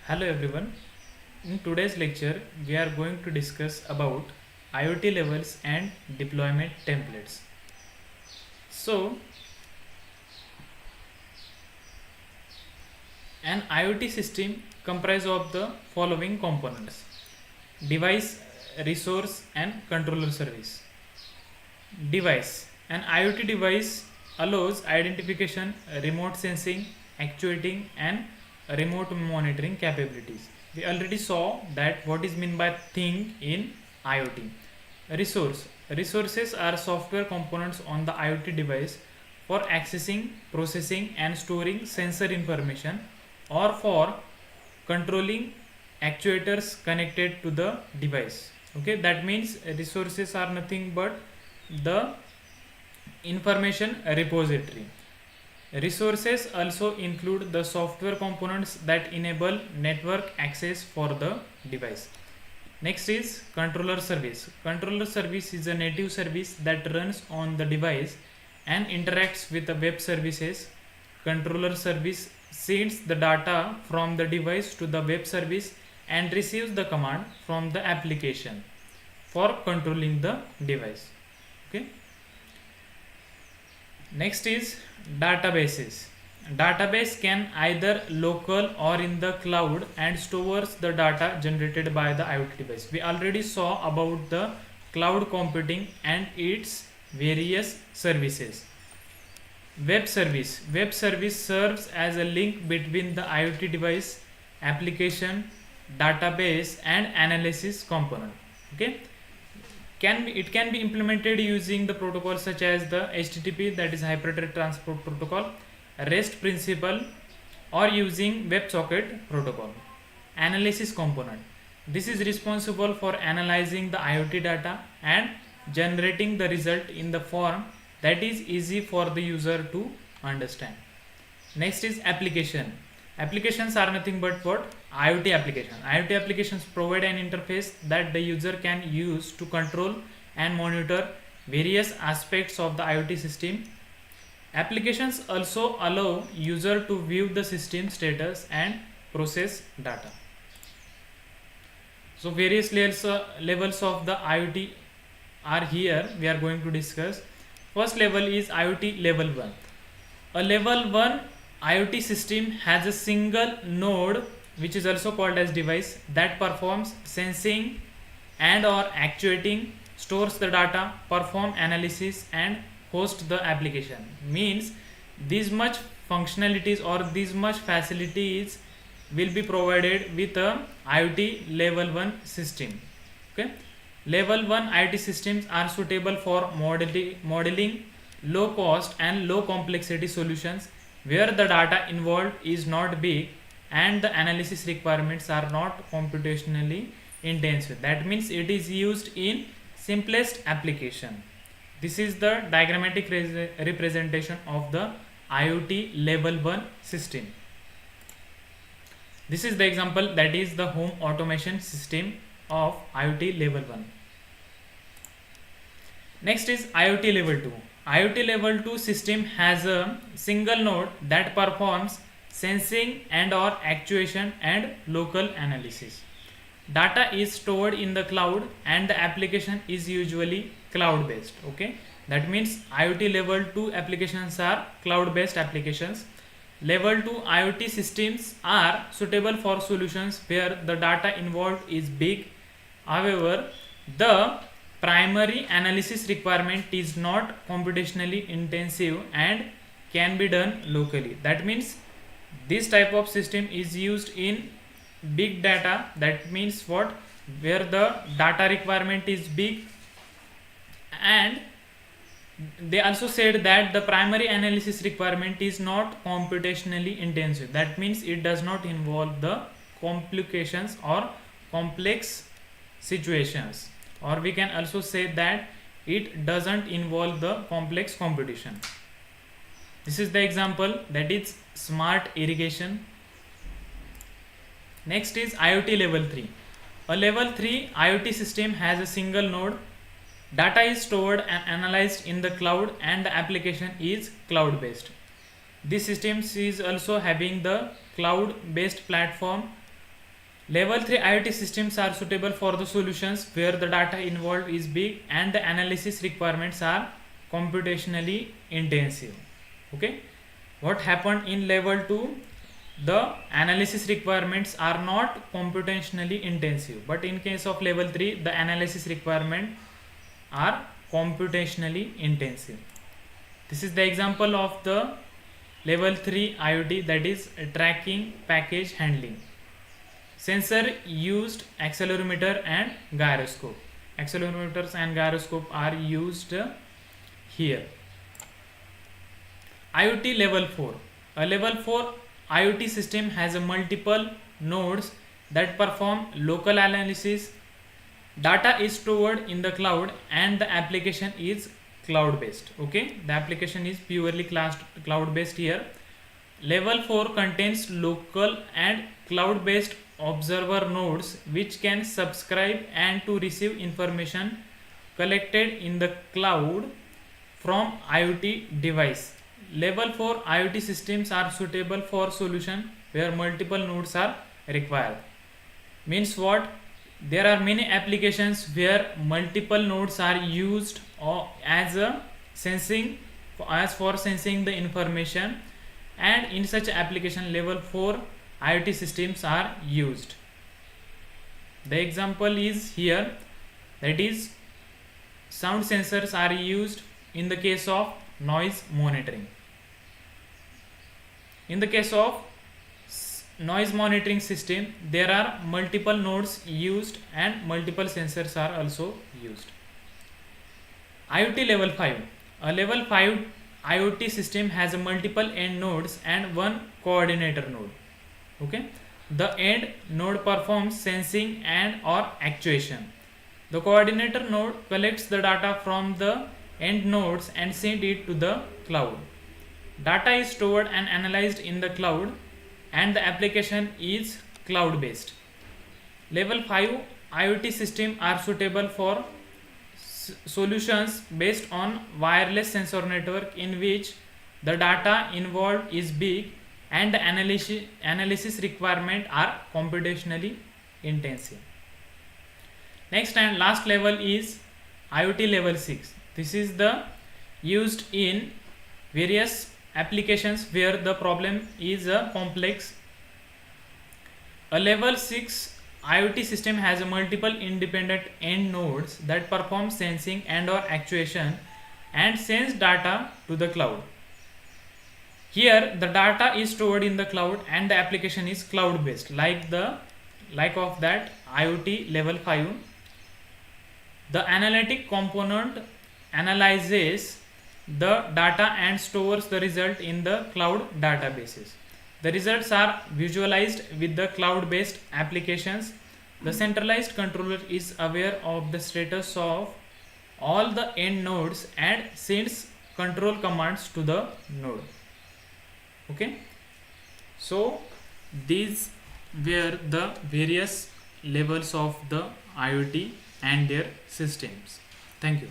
Hello everyone. In today's lecture, we are going to discuss about IoT levels and deployment templates. So, an IoT system comprises of the following components: device, resource, and controller service. Device: an IoT device allows identification, remote sensing, actuating, and remote monitoring capabilities. We already saw that what is meant by thing in IoT. Resources are software components on the IoT device for accessing, processing, and storing sensor information or for controlling actuators connected to the device. Okay, that means resources are nothing but the information repository. Resources also include the software components that enable network access for the device. Next is controller service. Controller service is a native service that runs on the device and interacts with the web services. Controller service sends the data from the device to the web service and receives the command from the application for controlling the device. Okay. Next is databases. Database can either local or in the cloud and stores the data generated by the IoT device. We already saw about the cloud computing and its various services. Web service. Web service serves as a link between the IoT device, application, database, and analysis component. Okay. It can be implemented using the protocols such as the HTTP, that is Hypertext Transport Protocol, REST principle, or using WebSocket protocol. Analysis component. This is responsible for analyzing the IoT data and generating the result in the form that is easy for the user to understand. Next is application. Applications are nothing but what? IoT application. IoT applications provide an interface that the user can use to control and monitor various aspects of the IoT system. Applications also allow user to view the system status and process data. So various levels of the IoT are here we are going to discuss. First level is IoT level 1. A level 1 IoT system has a single node, which is also called as device, that performs sensing and or actuating, stores the data, perform analysis, and host the application. Means this much functionalities or this much facilities will be provided with a IoT level 1 system. Okay, level 1 IoT systems are suitable for modeling low cost and low complexity solutions where the data involved is not big and the analysis requirements are not computationally intensive. That means it is used in simplest application. This is the diagrammatic representation of the IoT level 1 system. This is the example, that is the home automation system of IoT level 1. Next is IoT level 2. IoT level 2 system has a single node that performs sensing and or actuation and local analysis. Data is stored in the cloud and the application is usually cloud based. Okay, that means IoT level 2 applications are cloud based applications. Level 2 IoT systems are suitable for solutions where the data involved is big. However, the primary analysis requirement is not computationally intensive and can be done locally. That means this type of system is used in big data. That means what? Where the data requirement is big, and they also said that the primary analysis requirement is not computationally intensive. That means it does not involve the complications or complex situations, or we can also say that it doesn't involve the complex computation. This is the example, that is smart irrigation. Next is IoT level 3. A level 3 IoT system has a single node. Data is stored and analyzed in the cloud and the application is cloud based. This system is also having the cloud based platform Level 3 IoT systems are suitable for the solutions where the data involved is big and the analysis requirements are computationally intensive. Okay, what happened in level 2? The analysis requirements are not computationally intensive, but in case of level 3 the analysis requirement are computationally intensive. This is the example of the level 3 IoT, that is tracking package handling. Sensor used accelerometer and gyroscope. Accelerometers and gyroscope are used here. IoT level 4. A level 4 IoT system has a multiple nodes that perform local analysis. Data is stored in the cloud and the application is cloud based. Okay, the application is purely cloud based here. Level 4 contains local and cloud based observer nodes which can subscribe and to receive information collected in the cloud from IoT device. Level 4 IoT systems are suitable for solution where multiple nodes are required. Means what? There are many applications where multiple nodes are used as a sensing, as for sensing the information, and in such application level 4 IoT systems are used. The example is here, that is sound sensors are used in the case of noise monitoring. In the case of noise monitoring system, there are multiple nodes used and multiple sensors are also used. IoT level 5. A level 5 IoT system has multiple end nodes and one coordinator node. Okay, the end node performs sensing and or actuation. The coordinator node collects the data from the end nodes and sends it to the cloud. Data is stored and analyzed in the cloud and the application is cloud based. Level 5 IoT systems are suitable for solutions based on wireless sensor network in which the data involved is big and the analysis requirement are computationally intensive. Next and last level is IoT level 6. This is the used in various applications where the problem is complex. A level 6 IoT system has multiple independent end nodes that perform sensing and or actuation and sends data to the cloud. Here the data is stored in the cloud and the application is cloud based, like of that IoT level 5. The analytic component analyzes the data and stores the result in the cloud databases. The results are visualized with the cloud based applications. The centralized controller is aware of the status of all the end nodes and sends control commands to the node. Okay, so these were the various levels of the IoT and their systems. Thank you.